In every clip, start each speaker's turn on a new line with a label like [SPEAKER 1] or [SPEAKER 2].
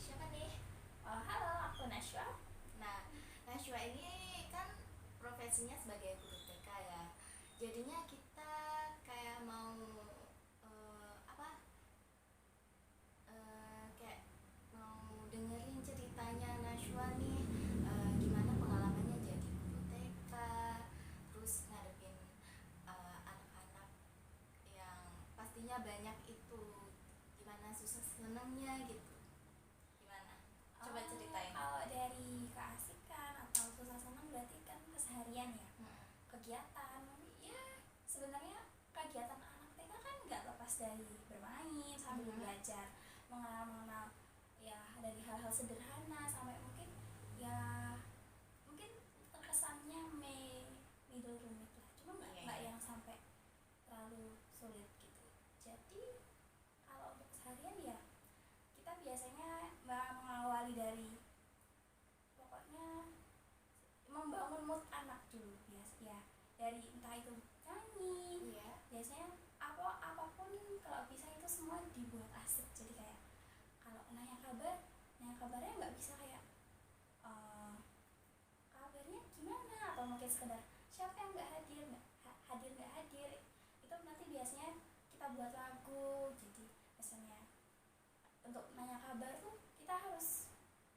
[SPEAKER 1] siapa nih?
[SPEAKER 2] Halo, aku Nashwa.
[SPEAKER 1] Nah, Najwa ini kan profesinya sebagai guru TK ya. Jadinya kita kayak mau apa? Kayak mau dengerin ceritanya Najwa nih. Gimana pengalamannya jadi guru TK, terus ngadepin anak-anak yang pastinya banyak itu. Gimana susah senangnya gitu? Gimana? Coba ceritain.
[SPEAKER 2] Kalau dari keasikan atau susah senang berarti kan keseharian ya, kegiatan. Ya, sebenarnya kegiatan anak TK kan nggak lepas dari bermain sambil belajar, mengenal ya dari hal-hal sederhana sampai mungkin ya mungkin terkesannya middle rumit lah. Cuma nggak yang sampai terlalu sulit gitu. Jadi kalau untuk keseharian ya kita biasanya mengawali dari pokoknya membangun mood anak dulu biasa ya, dari entah itu nyanyi. Biasanya apapun kalau bisa itu semua dibuat asik, jadi kayak kalau nanya kabarnya nggak bisa kayak kabarnya gimana, atau mungkin sekedar siapa yang nggak hadir, nggak hadir, itu nanti biasanya kita buat lagu. Jadi biasanya untuk nanya kabar tuh kita harus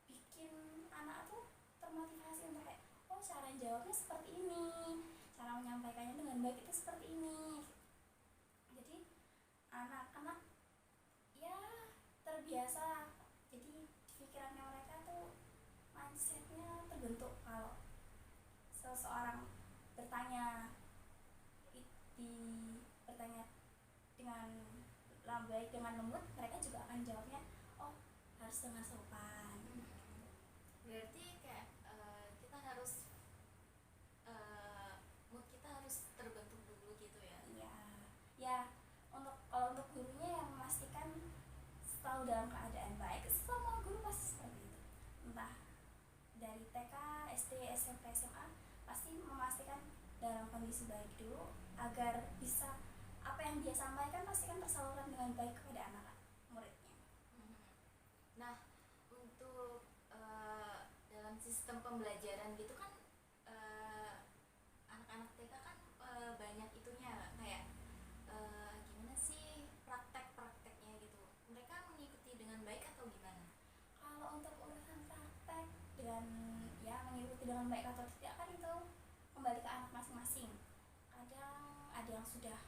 [SPEAKER 2] bikin anak tuh termotivasi untuk kayak, oh cara jawabnya seperti ini, cara menyampaikannya dengan baik itu seperti ini. Jadi anak-anak ya terbiasa, jadi pikirannya mereka tuh mindsetnya terbentuk kalau seseorang bertanya bertanya dengan baik, dengan lembut, mereka juga akan jawabnya oh harus dengan sopan.
[SPEAKER 1] Berarti kayak kita harus mood kita harus terbentuk dulu gitu ya.
[SPEAKER 2] Iya. Ya, kalau untuk gurunya yang memastikan selalu dalam keadaan baik, semua guru pasti seperti itu. Entah dari TK, SD, SMP, SMA pasti memastikan dalam kondisi baik dulu agar bisa apa yang dia sampaikan pastikan tersalurkan dengan baik kepada anak muridnya.
[SPEAKER 1] Nah, untuk dalam sistem pembelajaran gitu kan anak-anak TK kan banyak itunya kayak gimana sih praktek-prakteknya gitu. Mereka mengikuti dengan baik atau gimana?
[SPEAKER 2] Kalau untuk urusan praktek dan ya mengikuti dengan baik atau tidak kan itu kembali ke anak masing-masing. Kadang ada yang sudah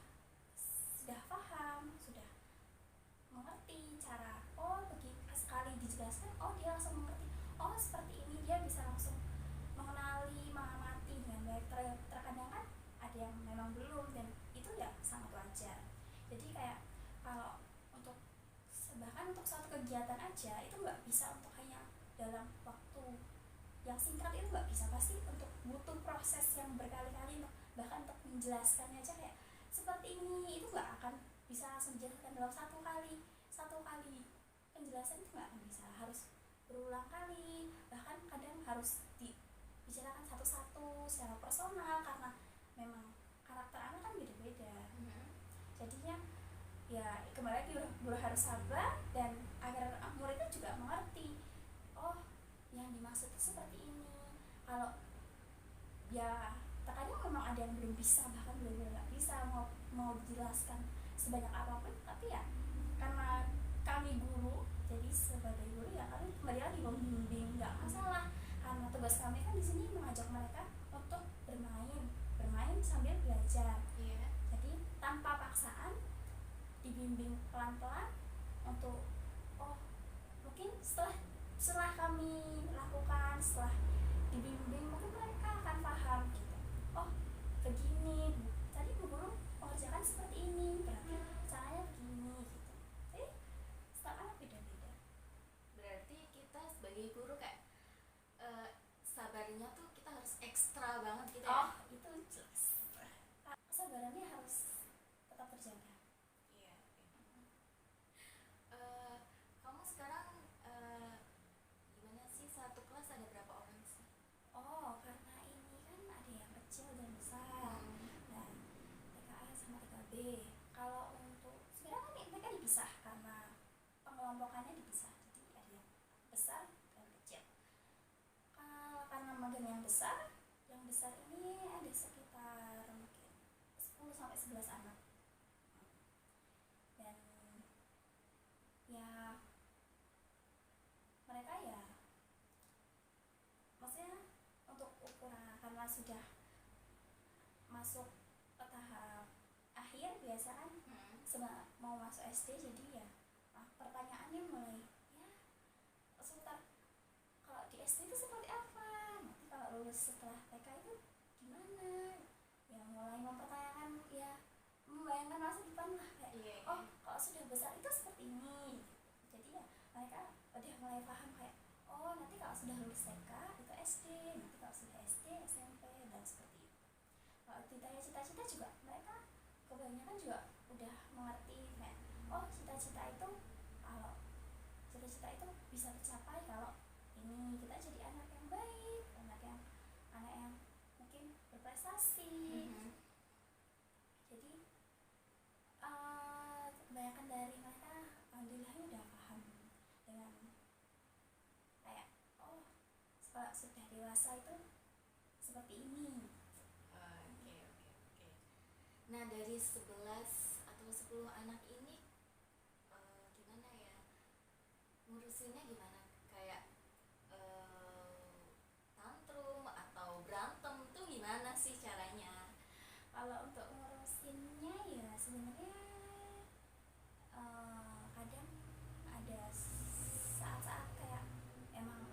[SPEAKER 2] paham, sudah mengerti cara, oh begitu, sekali dijelaskan oh dia langsung mengerti, oh seperti ini, dia bisa langsung mengenali, mengamati dengan baik. Terkadang kan ada yang memang belum, dan itu ya sangat wajar. Jadi kayak kalau untuk bahkan untuk satu kegiatan aja itu nggak bisa untuk hanya dalam waktu yang singkat, itu nggak bisa, pasti untuk butuh proses yang berkali-kali untuk bahkan untuk menjelaskannya aja kayak seperti ini, itu nggak akan bisa langsung dijelaskan dalam satu kali penjelasan, itu nggak akan bisa, harus berulang kali, bahkan kadang harus dibicarakan satu-satu secara personal karena memang karakter anak kan beda-beda. Jadinya ya kembali lagi guru harus sabar dan agar muridnya juga mengerti, oh yang dimaksud itu seperti ini. Kalau ya terkadang memang ada yang belum bisa, bahkan benar-benar nggak bisa mau dijelaskan sebanyak apapun, tapi ya karena kami guru, jadi sebagai guru ya kami kembali lagi membimbing, nggak masalah, karena tugas kami kan di sini mengajak mereka untuk bermain sambil belajar. Jadi tanpa paksaan, dibimbing pelan-pelan untuk oh mungkin setelah kami lakukan, setelah dibimbing mungkin mereka akan paham gitu, oh begini tadi bu guru mengerjakan seperti ini, berarti caranya begini gitu. Jadi setiap anak beda-beda.
[SPEAKER 1] Berarti kita sebagai guru kayak sabarnya tuh kita harus ekstra banget gitu ya.
[SPEAKER 2] Oh itu jelas, kesabarannya harus tetap terjaga.
[SPEAKER 1] Kamu sekarang gimana sih, satu kelas ada berapa orang sih?
[SPEAKER 2] Oh karena ini kan ada yang kecil dan besar, dan TKA sama TKB. Kalau untuk sebenarnya kan mereka dipisah karena pengelompokannya dipisah, jadi ada yang yang besar ini ada sekitar mungkin 10 sampai 11 anak. Dan ya mereka ya maksudnya untuk ukuran karena sudah masuk ke tahap akhir biasa kan mau masuk SD, jadi ya pertanyaannya mulai ya seputar kalau di SD itu seperti apa, nanti kalau lulus setelah TK itu gimana, ya mulai mempertanyakan, ya membayangkan masa depan lah kayak oh kalau sudah besar itu seperti ini. Jadi ya mereka udah mulai paham kayak oh nanti kalau sudah lulus TK itu SD, nanti kalau sudah SD SMP dan seperti itu. Kalau ditanya cita-cita juga mereka kebanyakan juga udah mengerti kayak oh cita-cita itu kalau cita-cita itu bisa tercapai kalau ini kita jadi anak yang baik, anak yang mungkin berprestasi. Jadi kebanyakan dari mereka alhamdulillahnya udah paham dengan kayak oh kalau sudah dewasa itu seperti ini.
[SPEAKER 1] Oke. Nah, dari 11 atau 10 anak ini gimana ya ngurusinnya, gimana kayak tantrum atau berantem tuh gimana sih caranya?
[SPEAKER 2] Kalau untuk ngurusinnya ya sebenarnya kadang ada saat-saat kayak emang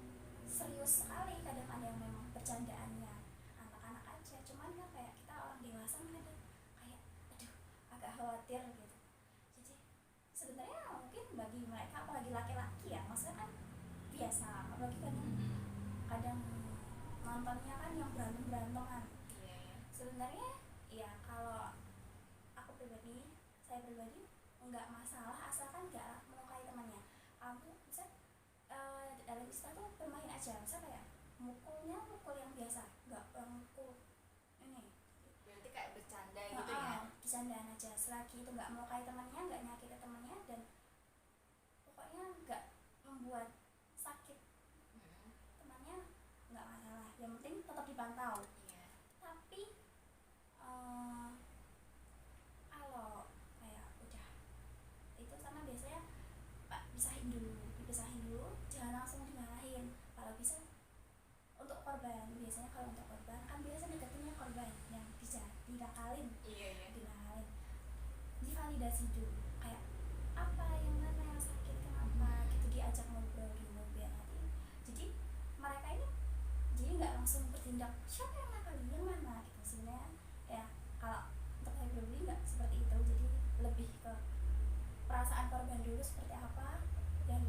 [SPEAKER 2] serius sekali, kadang ada yang memang bercandaannya anak-anak aja, cuman kan kayak kita orang dewasa kadang kayak aduh agak khawatir gitu. Jadi sebenarnya mungkin bagi mereka apalagi laki-laki ya maksudnya kan biasa, apalagi kadang nontonnya kan yang beranteman. Sebenarnya ya kalau saya pribadi nggak masalah asalkan nggak melukai temannya. Kamu bisa dalam istilah tuh bermain aja, bisa kayak mukul yang biasa, nggak mukul ini.
[SPEAKER 1] Berarti kayak bercanda gitu ya?
[SPEAKER 2] Bercandaan aja, selagi itu nggak melukai temannya, nggak nyakiti temannya, dan pokoknya nggak membuat sakit temannya, nggak masalah. Yang penting tetap dipantau. Tapi kalau kayak udah itu sama biasanya Pak dipisahin dulu, jangan langsung dimarahin. Kalau bisa untuk korban, biasanya kalau untuk korban kan biasa deketinnya korban yang bisa dinakalin, divalidasi dulu kayak apa yang mana yang sakit, kenapa gitu, diajak ngobrol dulu biar nanti jadi mereka ini jadi nggak langsung bertindak siapa yang nakal yang mana gitu. Sebenarnya ya kalau untuk saya pribadi nggak seperti itu, jadi lebih ke perasaan korban dulu seperti apa yang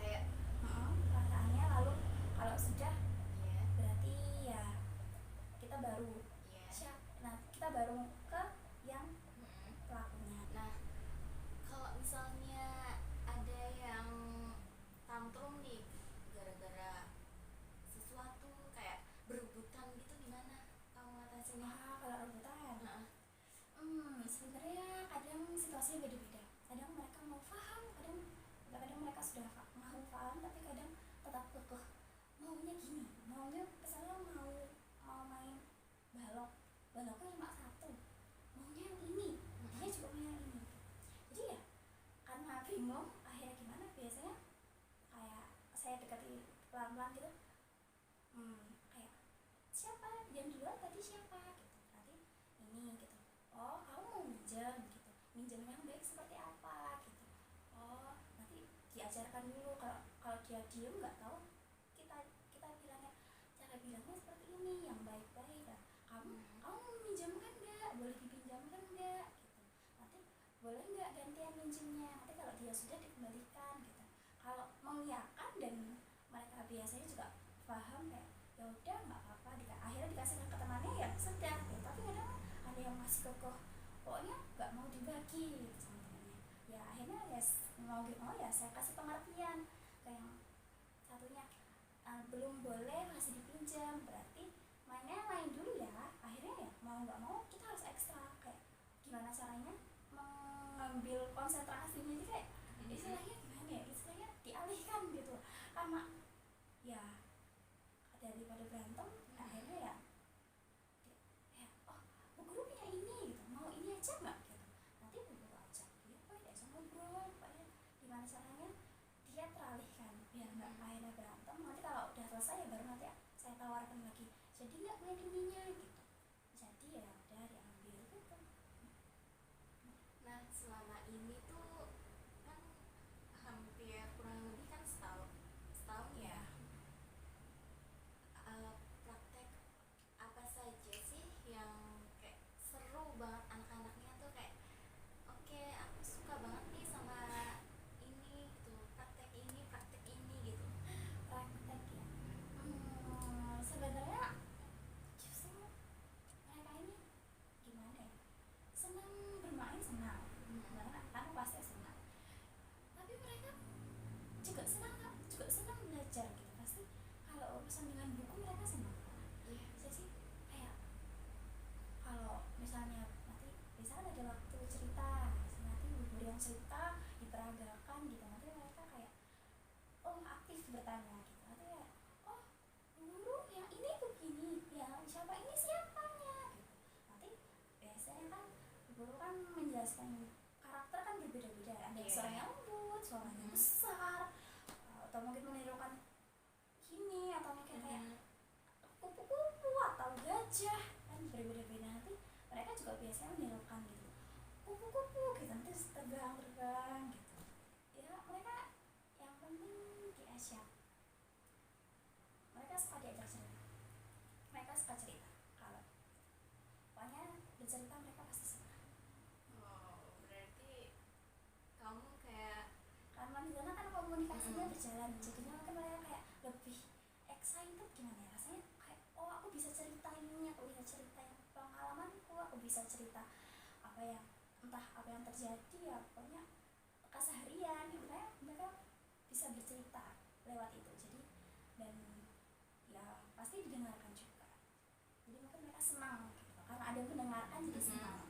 [SPEAKER 1] kayak
[SPEAKER 2] perasaannya, lalu kalau sudah berarti ya kita baru kita baru ke yang pelakunya.
[SPEAKER 1] Nah, kalau misalnya ada yang tantrum nih gara-gara sesuatu kayak berebutan gitu, gimana kamu ngatasinnya?
[SPEAKER 2] Kalau rebutan sebenarnya kadang situasinya beda-beda. Kadang mereka mau paham, kadang mereka sudah mau paham, tapi kadang tetap kekeh maunya gini, maunya misalnya mau main baloknya cuma satu, maunya yang ini, dia juga mau yang ini. Jadi ya karena bingung akhirnya gimana, biasanya kayak saya dekati pelan-pelan gitu, kayak siapa yang duluan tadi, siapa gitu, nanti ini gitu, oh kamu mau minjem gitu, minjem yang baik seperti apa gitu, oh nanti diajarkan dulu. Kalau dia diem nggak tahu, kita bilangnya, cara bilangnya seperti ini yang baik-baik lah. Kamu minjamkan nggak, boleh dipinjamkan nggak gitu, nanti boleh nggak gantian minjemnya, nanti kalau dia sudah dikembalikan gitu. Kalau mengiyakan dan mereka biasanya juga paham kayak ya udah nggak apa-apa, akhirnya dikasih ke temannya ya sudah gitu. Tapi kadang ada yang masih kekeh pokoknya nggak mau dibagi gitu sama temannya, ya akhirnya ya mau ya saya kasih pengertian ke yang satunya, belum boleh masih dipinjam, berarti mainnya lain dulu ya. Akhirnya ya mau nggak mau kita harus ekstra kayak gimana caranya mengambil konsentrasinya, jadi kayak istilahnya gimana ya, istilahnya dialihkan gitu, karena ya daripada berantem akhirnya akhirnya berantem. Nanti kalau udah selesai ya baru nanti saya tawarkan lagi, jadi nggak melindunginya gitu, jadi ya udah diambil gitu.
[SPEAKER 1] Nah selama ini tuh kan hampir kurang lebih kan setahun ya. Praktek apa saja sih yang kayak seru banget anak-anaknya tuh, kayak oke aku suka banget nih sama ini gitu, praktek ini gitu.
[SPEAKER 2] Praktek ya, sebenarnya justru mereka ini gimana ya, senang bermain, senang karena kan pasti senang, tapi mereka juga senang belajar gitu. Pasti kalau urusan dengan buku mereka senang.
[SPEAKER 1] Iya.
[SPEAKER 2] Jadi kayak kalau misalnya nanti bisa kan ada waktu cerita, nanti guru yang cerita diperagakan gitu, nanti mereka kayak oh aktif bertanya gitu, nanti ya oh guru yang ini begini ya, siapa ini siapanya gitu. Nanti biasanya kan guru kan menjelaskan karakter kan berbeda-beda, ada yang suaranya lembut, suaranya besar, atau mungkin menirukan gini, atau mungkin kayak kupu-kupu atau gajah, kan berbeda-beda. Nanti mereka juga biasanya menirukan gitu, kupu-kupu gitu, nanti terbang gitu. Ya mereka yang penting dia siap, mereka suka diajak cerita, mereka suka cerita, kalau pokoknya bercerita mereka pasti suka.
[SPEAKER 1] Oh berarti kamu kayak
[SPEAKER 2] Karena di sana kan komunikasinya berjalan, jadinya mungkin mereka kayak lebih excited, gimana ya rasanya, kayak oh aku bisa cerita ini, aku bisa cerita yang pengalamanku, aku bisa cerita apa yang entah apa yang terjadi ya, pokoknya keseharian ya, mereka bisa bercerita lewat itu. Jadi dan ya pasti didengarkan juga, jadi mungkin mereka senang gitu, karena ada yang mendengarkan jadi senang.